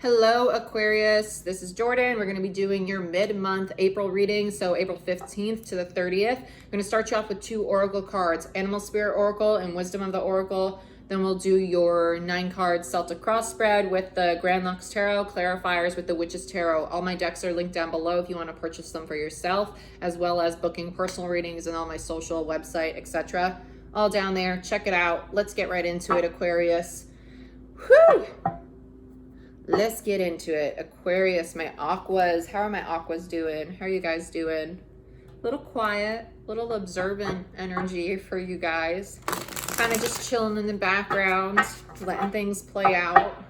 Hello, Aquarius. This is Jordan. We're going to be doing your mid-month April reading, so April 15th to the 30th. I'm going to start you off with 2 oracle cards, Animal Spirit Oracle and Wisdom of the Oracle. Then we'll do your 9-card Celtic cross spread with the Grand Lux Tarot, clarifiers with the Witch's Tarot. All my decks are linked down below if you want to purchase them for yourself, as well as booking personal readings and all my social, website, etc. All down there. Check it out. Let's get right into it, Aquarius. Whew! Let's get into it. Aquarius, my aquas. How are my aquas doing? How are you guys doing? A little quiet, little observant energy for you guys. Kind of just chilling in the background, letting things play out.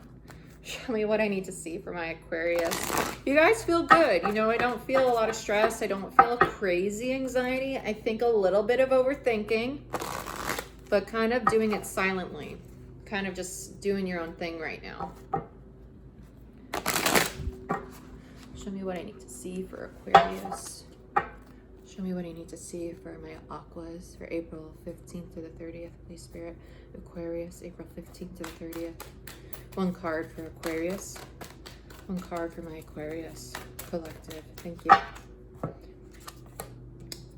Show me what I need to see for my Aquarius. You guys feel good. You know, I don't feel a lot of stress. I don't feel crazy anxiety. I think a little bit of overthinking, but kind of doing it silently. Kind of just doing your own thing right now. Show me what I need to see for Aquarius. Show me what I need to see for my aquas for April 15th to the 30th, please, Spirit. Aquarius, April 15th to the 30th. 1 card for Aquarius. 1 card for my Aquarius collective. Thank you.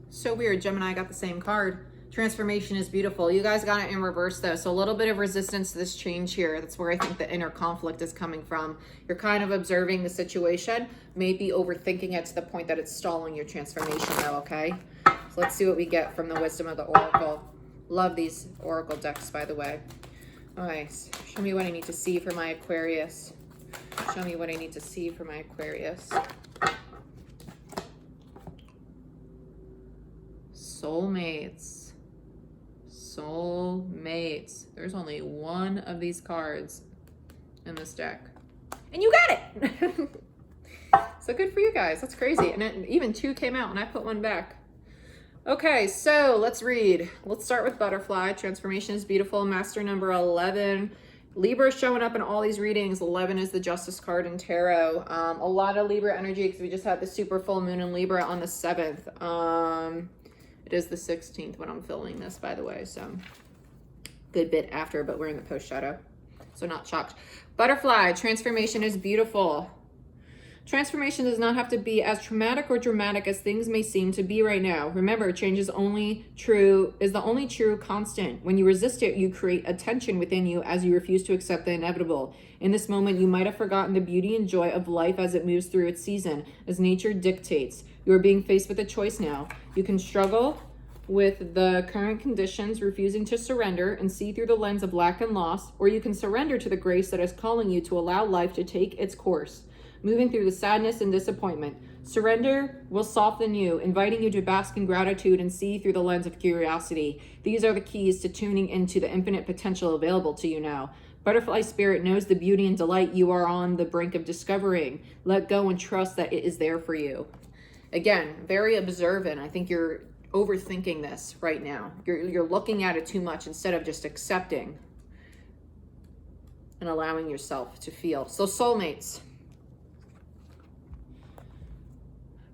So weird. Gemini got the same card. Transformation is beautiful. You guys got it in reverse though, so a little bit of resistance to this change here. That's where I think the inner conflict is coming from. You're kind of observing the situation, maybe overthinking it to the point that it's stalling your transformation though, okay? So let's see what we get from the Wisdom of the Oracle. Love these Oracle decks, by the way. All right, show me what I need to see for my Aquarius. Show me what I need to see for my Aquarius. Soulmates. Soulmates. There's only 1 of these cards in this deck. And you got it! So good for you guys. That's crazy. And even 2 came out and I put 1 back. Okay, so let's read. Let's start with Butterfly. Transformation is beautiful. Master number 11. Libra is showing up in all these readings. 11 is the Justice card in Tarot. A lot of Libra energy because we just had the super full moon in Libra on the 7th. It is the 16th when I'm filming this, by the way, so good bit after, but we're in the post shadow, so not shocked. Butterfly, transformation is beautiful. Transformation does not have to be as traumatic or dramatic as things may seem to be right now. Remember, change is the only true constant. When you resist it, you create a tension within you as you refuse to accept the inevitable. In this moment, you might have forgotten the beauty and joy of life as it moves through its season, as nature dictates. You are being faced with a choice now. You can struggle with the current conditions, refusing to surrender and see through the lens of lack and loss, or you can surrender to the grace that is calling you to allow life to take its course, moving through the sadness and disappointment. Surrender will soften you, inviting you to bask in gratitude and see through the lens of curiosity. These are the keys to tuning into the infinite potential available to you now. Butterfly spirit knows the beauty and delight you are on the brink of discovering. Let go and trust that it is there for you. Again, very observant. I think you're overthinking this right now. You're looking at it too much instead of just accepting and allowing yourself to feel. So soulmates.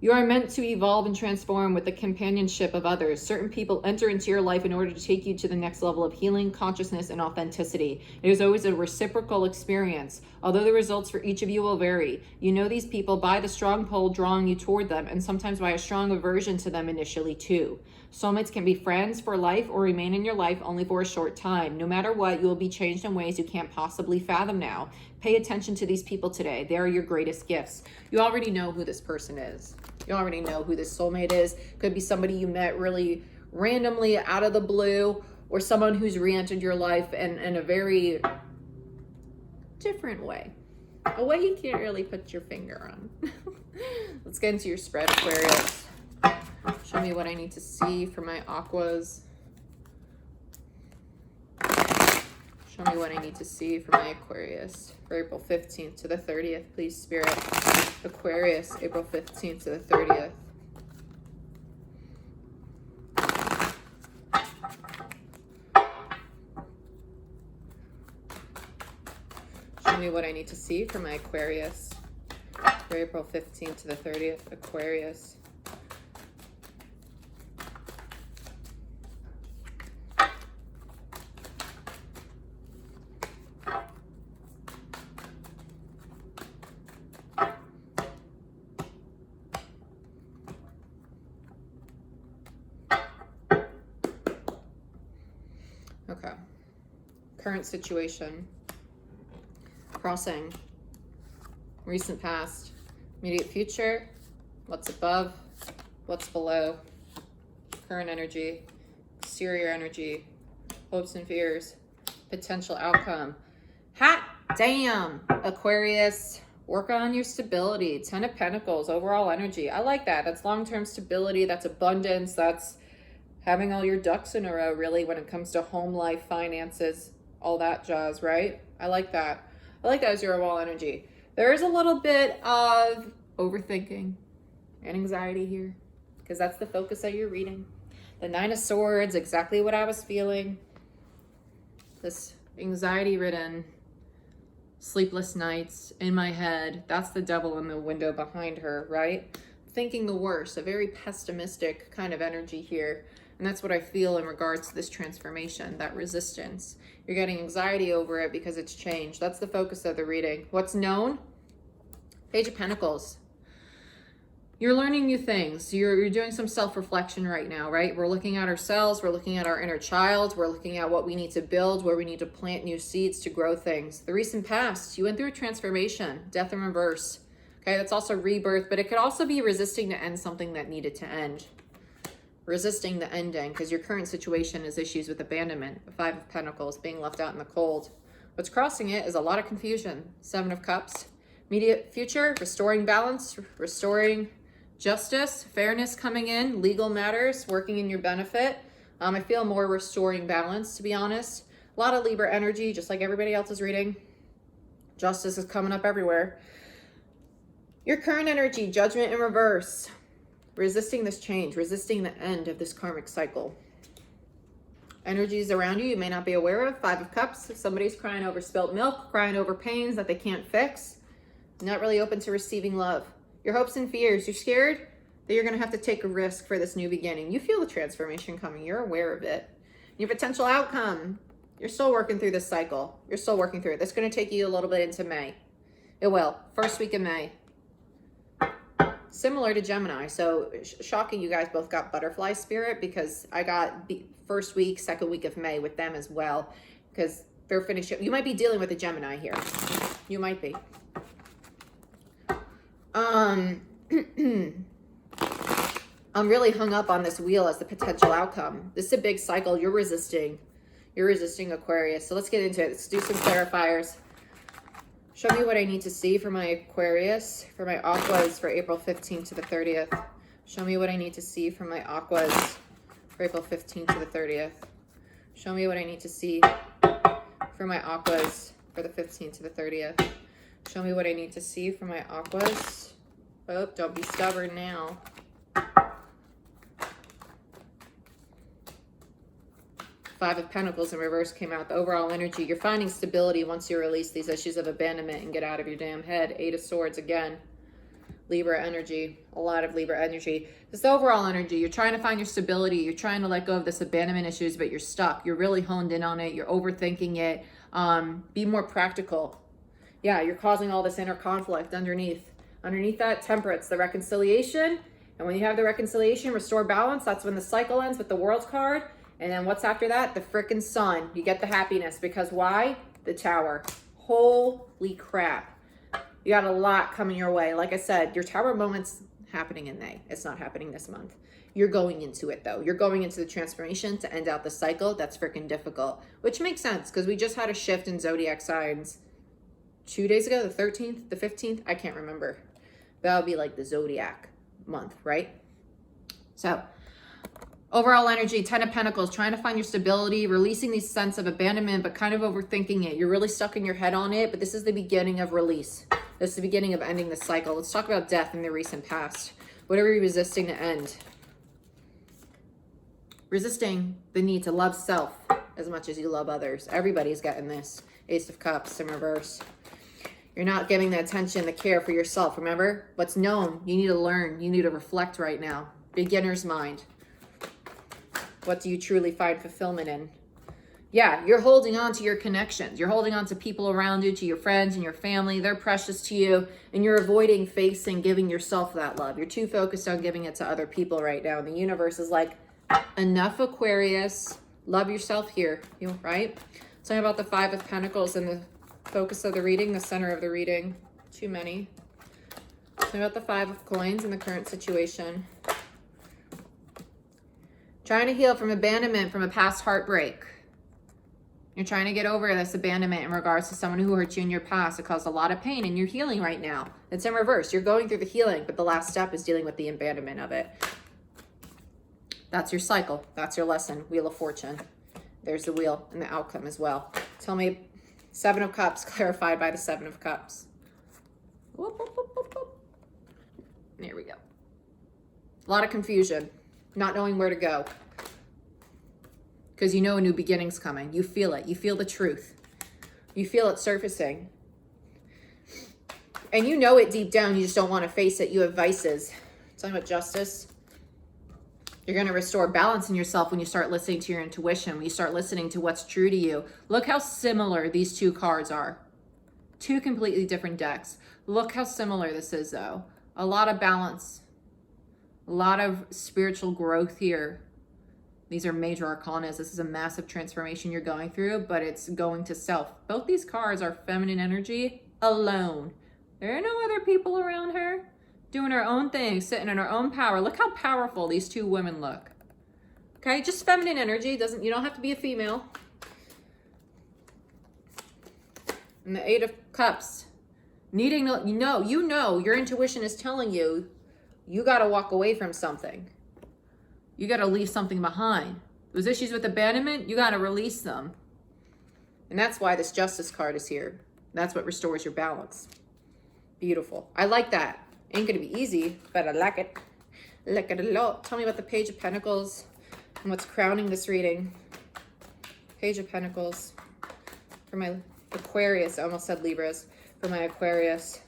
You are meant to evolve and transform with the companionship of others. Certain people enter into your life in order to take you to the next level of healing, consciousness, and authenticity. It is always a reciprocal experience, although the results for each of you will vary. You know these people by the strong pull drawing you toward them, and sometimes by a strong aversion to them initially too. Soulmates can be friends for life or remain in your life only for a short time. No matter what, you will be changed in ways you can't possibly fathom now. Pay attention to these people today. They are your greatest gifts. You already know who this person is. You already know who this soulmate is. Could be somebody you met really randomly out of the blue, or someone who's re-entered your life in a very different way. A way you can't really put your finger on. Let's get into your spread, Aquarius. Show me what I need to see for my aquas. Show me what I need to see for my Aquarius for April 15th to the 30th, please, Spirit. Aquarius, April 15th to the 30th. Show me what I need to see for my Aquarius for April 15th to the 30th, Aquarius. Okay. Current situation. Crossing. Recent past. Immediate future. What's above. What's below. Current energy. Exterior energy. Hopes and fears. Potential outcome. Hot damn, Aquarius. Work on your stability. 10 of Pentacles, overall energy. I like that. That's long-term stability. That's abundance. That's having all your ducks in a row, really, when it comes to home life, finances, all that jazz, right? I like that. I like that as your overall energy. There is a little bit of overthinking and anxiety here, because that's the focus of your reading. The Nine of Swords, exactly what I was feeling. This anxiety-ridden, sleepless nights in my head. That's the devil in the window behind her, right? Thinking the worst, a very pessimistic kind of energy here. And that's what I feel in regards to this transformation, that resistance. You're getting anxiety over it because it's changed. That's the focus of the reading. What's known? Page of Pentacles. You're learning new things. You're doing some self-reflection right now, right? We're looking at ourselves. We're looking at our inner child. We're looking at what we need to build, where we need to plant new seeds to grow things. The recent past, you went through a transformation, death in reverse. Okay, that's also rebirth, but it could also be resisting to end something that needed to end. Resisting the ending, because your current situation is issues with abandonment. The Five of Pentacles, being left out in the cold. What's crossing it is a lot of confusion. Seven of Cups. Immediate future, restoring balance, restoring justice, fairness coming in, legal matters working in your benefit. I feel more restoring balance, to be honest. A lot of Libra energy, just like everybody else is reading. Justice is coming up everywhere. Your current energy, judgment in reverse. Resisting this change, resisting the end of this karmic cycle. Energies around you may not be aware of. Five of Cups. If somebody's crying over spilt milk, crying over pains that they can't fix. Not really open to receiving love. Your hopes and fears. You're scared that you're going to have to take a risk for this new beginning. You feel the transformation coming. You're aware of it. Your potential outcome. You're still working through this cycle. You're still working through it. That's going to take you a little bit into May. It will. First week of May. Similar to Gemini. So shocking you guys both got butterfly spirit, because I got the first week, second week of May with them as well, because they're finishing. You might be dealing with a Gemini here. You might be. I'm really hung up on this wheel as the potential outcome. This is a big cycle. You're resisting. You're resisting, Aquarius. So let's get into it. Let's do some clarifiers. Show me what I need to see for my Aquarius, for my Aquas for April 15th to the 30th. Show me what I need to see for my Aquas for April 15th to the 30th. Show me what I need to see for my Aquas for the 15th to the 30th. Show me what I need to see for my Aquas. Oh, don't be stubborn now. Five of Pentacles in reverse came out. The overall energy. You're finding stability once you release these issues of abandonment and get out of your damn head. Eight of Swords again. Libra energy. A lot of Libra energy. This is the overall energy. You're trying to find your stability. You're trying to let go of this abandonment issues, but you're stuck. You're really honed in on it. You're overthinking it. Be more practical. Yeah, you're causing all this inner conflict underneath. Underneath that, Temperance, the reconciliation. And when you have the reconciliation, restore balance. That's when the cycle ends with the World's card. And then what's after that? The frickin' Sun. You get the happiness. Because why? The Tower. Holy crap. You got a lot coming your way. Like I said, your Tower moment's happening in May. It's not happening this month. You're going into it, though. You're going into the transformation to end out the cycle. That's freaking difficult. Which makes sense, because we just had a shift in zodiac signs 2 days ago, the 13th, the 15th. I can't remember. That would be like the zodiac month, right? So overall energy, 10 of Pentacles, trying to find your stability, releasing this sense of abandonment, but kind of overthinking it. You're really stuck in your head on it, but this is the beginning of release. This is the beginning of ending the cycle. Let's talk about death in the recent past. What are we resisting to end? Resisting the need to love self as much as you love others. Everybody's getting this. Ace of Cups in reverse. You're not giving the attention, the care for yourself. Remember, what's known, you need to learn. You need to reflect right now. Beginner's mind. What do you truly find fulfillment in? Yeah, you're holding on to your connections. You're holding on to people around you, to your friends and your family. They're precious to you, and you're avoiding facing giving yourself that love. You're too focused on giving it to other people right now. And the universe is like, enough, Aquarius. Love yourself here, right? Something about the Five of Pentacles and the focus of the reading, the center of the reading. Too many. Something about the Five of Coins and the current situation. Trying to heal from abandonment from a past heartbreak. You're trying to get over this abandonment in regards to someone who hurt you in your past. It caused a lot of pain and you're healing right now. It's in reverse. You're going through the healing, but the last step is dealing with the abandonment of it. That's your cycle. That's your lesson. Wheel of Fortune. There's the wheel and the outcome as well. Tell me, Seven of Cups clarified by the Seven of Cups. Whoop, whoop, whoop, whoop, whoop. There we go. A lot of confusion. Not knowing where to go. Because you know a new beginning's coming. You feel it. You feel the truth. You feel it surfacing. And you know it deep down. You just don't want to face it. You have vices. Talking about justice. You're going to restore balance in yourself when you start listening to your intuition. When you start listening to what's true to you. Look how similar these two cards are. Two completely different decks. Look how similar this is though. A lot of balance. A lot of spiritual growth here. These are major arcanas. This is a massive transformation you're going through, but it's going to self. Both these cards are feminine energy alone. There are no other people around her doing her own thing, sitting in her own power. Look how powerful these two women look. Okay, just feminine energy. You don't have to be a female. And the Eight of Cups. Needing to, you know, your intuition is telling you, you got to walk away from something. You got to leave something behind. Those issues with abandonment, you got to release them. And that's why this Justice card is here. That's what restores your balance. Beautiful. I like that. Ain't going to be easy, but I like it. I like it a lot. Tell me about the Page of Pentacles and what's crowning this reading. Page of Pentacles for my Aquarius. I almost said Libras. For my Aquarius.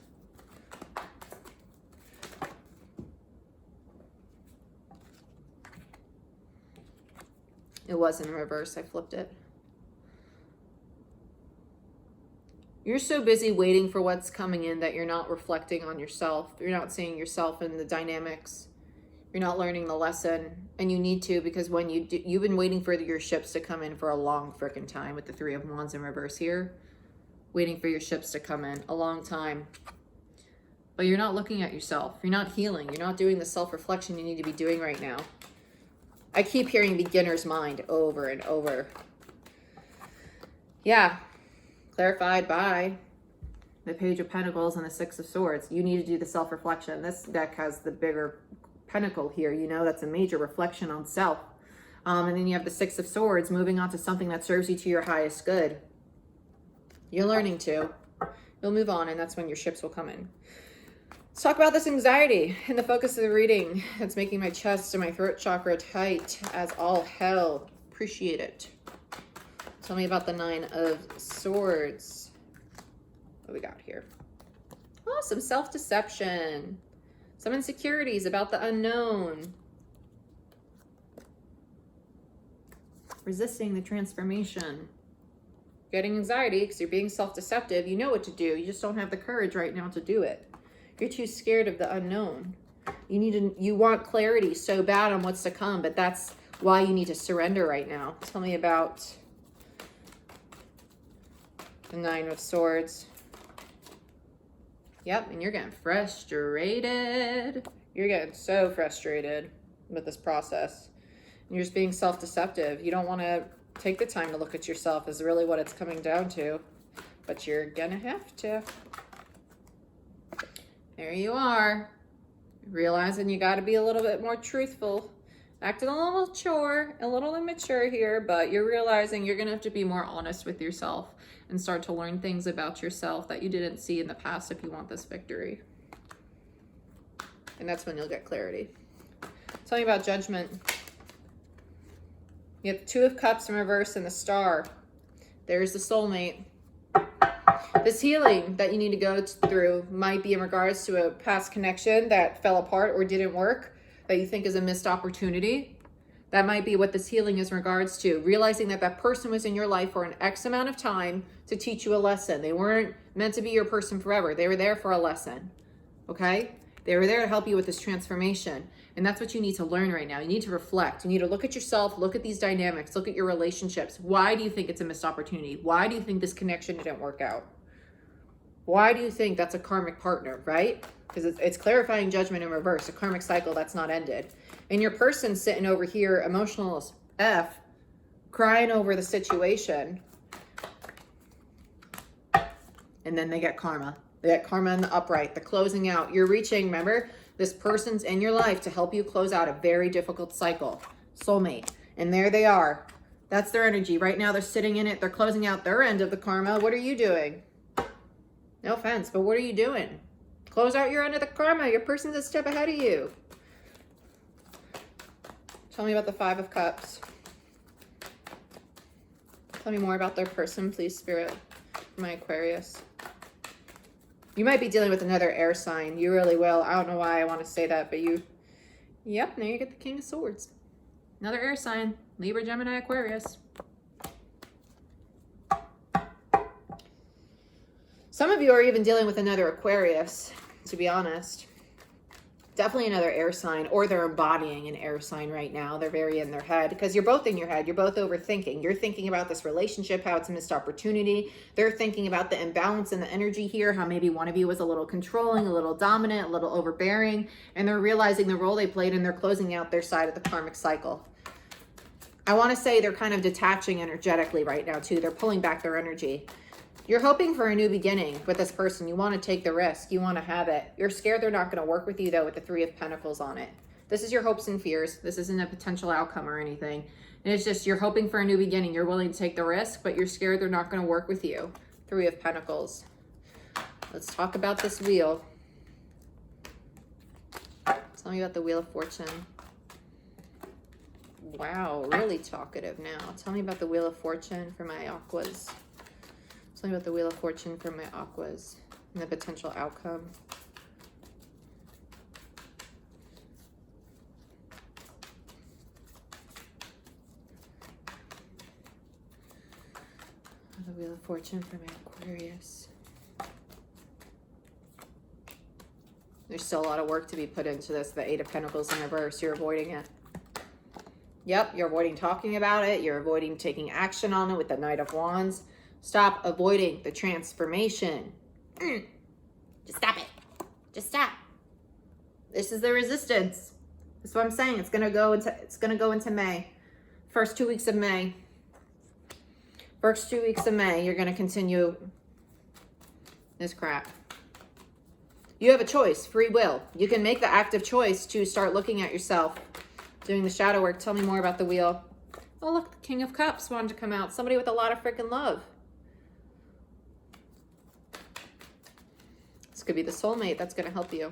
It was in reverse. I flipped it. You're so busy waiting for what's coming in that you're not reflecting on yourself. You're not seeing yourself in the dynamics. You're not learning the lesson. And you need to, because when you do, you've been waiting for your ships to come in for a long freaking time with the Three of Wands in reverse here. Waiting for your ships to come in a long time. But you're not looking at yourself. You're not healing. You're not doing the self-reflection you need to be doing right now. I keep hearing beginner's mind over and over. Yeah. Clarified by the Page of Pentacles and the Six of Swords. You need to do the self-reflection. This deck has the bigger pentacle here. You know, that's a major reflection on self. And then you have the Six of Swords moving on to something that serves you to your highest good. You're learning to. You'll move on, and that's when your ships will come in. Let's talk about this anxiety and the focus of the reading. It's making my chest and my throat chakra tight as all hell. Appreciate it. Tell me about the Nine of Swords. What we got here? Oh, some self-deception. Some insecurities about the unknown. Resisting the transformation. Getting anxiety because you're being self-deceptive. You know what to do. You just don't have the courage right now to do it. You're too scared of the unknown. You want clarity so bad on what's to come, but that's why you need to surrender right now. Tell me about the Nine of Swords. Yep, and you're getting frustrated. You're getting so frustrated with this process. And you're just being self-deceptive. You don't want to take the time to look at yourself is really what it's coming down to. But you're gonna have to. There you are. Realizing you gotta be a little bit more truthful. Acting a little mature, a little immature here, but you're realizing you're gonna have to be more honest with yourself and start to learn things about yourself that you didn't see in the past if you want this victory. And that's when you'll get clarity. Tell me about Judgment. You have the Two of Cups in reverse and the Star. There's the soulmate. This healing that you need to go through might be in regards to a past connection that fell apart or didn't work, that you think is a missed opportunity. That might be what this healing is in regards to. Realizing that that person was in your life for an X amount of time to teach you a lesson. They weren't meant to be your person forever. They were there for a lesson. Okay? They were there to help you with this transformation. And that's what you need to learn right now. You need to reflect. You need to look at yourself, look at these dynamics, look at your relationships. Why do you think it's a missed opportunity? Why do you think this connection didn't work out? Why do you think that's a karmic partner, right? Because it's clarifying judgment in reverse, a karmic cycle that's not ended. And your person sitting over here, emotional as F, crying over the situation. And then they get karma. They get karma in the upright, the closing out. You're reaching, remember, this person's in your life to help you close out a very difficult cycle. Soulmate. And there they are. That's their energy. Right now they're sitting in it. They're closing out their end of the karma. What are you doing? No offense, but what are you doing? Close out your end of the karma. Your person's a step ahead of you. Tell me about the Five of Cups. Tell me more about their person, please, Spirit, for my Aquarius. You might be dealing with another air sign. You really will. I don't know why I want to say that, but you... Yep, now you get the King of Swords. Another air sign. Libra, Gemini, Aquarius. Some of you are even dealing with another Aquarius, to be honest. Definitely another air sign, or they're embodying an air sign right now. They're very in their head, because you're both in your head. You're both overthinking. You're thinking about this relationship, how it's a missed opportunity. They're thinking about the imbalance in the energy here, how maybe one of you was a little controlling, a little dominant, a little overbearing, and they're realizing the role they played, and they're closing out their side of the karmic cycle. I want to say they're kind of detaching energetically right now, too. They're pulling back their energy. You're hoping for a new beginning with this person. You want to take the risk. You want to have it. You're scared they're not going to work with you, though, with the Three of Pentacles on it. This is your hopes and fears. This isn't a potential outcome or anything. And it's just you're hoping for a new beginning. You're willing to take the risk, but you're scared they're not going to work with you. Three of Pentacles. Let's talk about this wheel. Tell me about the Wheel of Fortune. Wow, really talkative now. Tell me about the Wheel of Fortune for my Aquas. Tell me about the Wheel of Fortune for my Aquas and the potential outcome. The Wheel of Fortune for my Aquarius. There's still a lot of work to be put into this. The Eight of Pentacles in reverse. You're avoiding it. Yep, you're avoiding talking about it. You're avoiding taking action on it with the Knight of Wands. Stop avoiding the transformation. Just stop it. Just stop. This is the resistance. That's what I'm saying. It's gonna go into May. First 2 weeks of May. First 2 weeks of May, you're gonna continue this crap. You have a choice, free will. You can make the active choice to start looking at yourself, doing the shadow work. Tell me more about the wheel. Oh, look, the King of Cups wanted to come out. Somebody with a lot of freaking love. This could be the soulmate that's going to help you.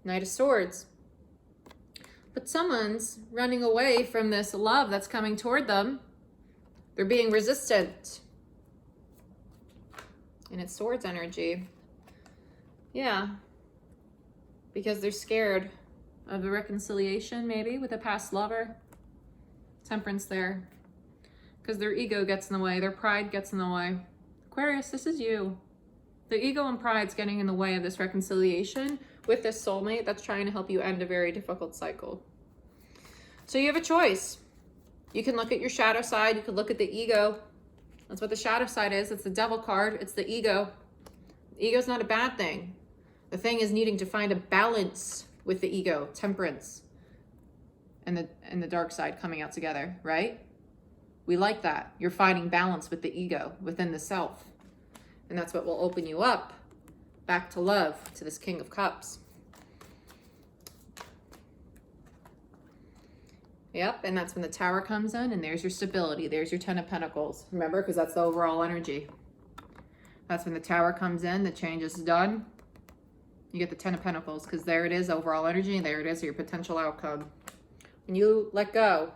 Knight of Swords. But someone's running away from this love that's coming toward them. They're being resistant. And it's Swords energy. Yeah. Because they're scared of a reconciliation, maybe, with a past lover. Temperance there. Because their ego gets in the way. Their pride gets in the way. Aquarius, this is you. The ego and pride's getting in the way of this reconciliation with this soulmate that's trying to help you end a very difficult cycle. So you have a choice. You can look at your shadow side. You can look at the ego. That's what the shadow side is. It's the Devil card. It's the ego. The ego's not a bad thing. The thing is needing to find a balance with the ego, temperance, and the dark side coming out together, right? We like that. You're finding balance with the ego, within the self. And that's what will open you up back to love, to this King of Cups. Yep, and that's when the Tower comes in, and there's your stability. There's your Ten of Pentacles. Remember, because that's the overall energy. That's when the Tower comes in, the change is done. You get the Ten of Pentacles, because there it is, overall energy, and there it is, your potential outcome. When you let go,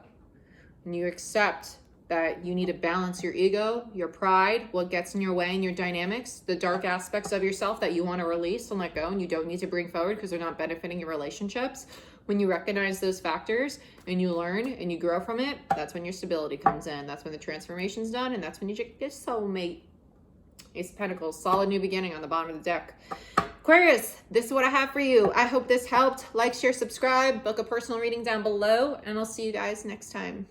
and you accept that you need to balance your ego, your pride, what gets in your way in your dynamics, the dark aspects of yourself that you want to release and let go and you don't need to bring forward because they're not benefiting your relationships. When you recognize those factors and you learn and you grow from it, that's when your stability comes in. That's when the transformation's done, and that's when you get your soulmate. Ace of Pentacles, solid new beginning on the bottom of the deck. Aquarius, this is what I have for you. I hope this helped. Like, share, subscribe, book a personal reading down below, and I'll see you guys next time.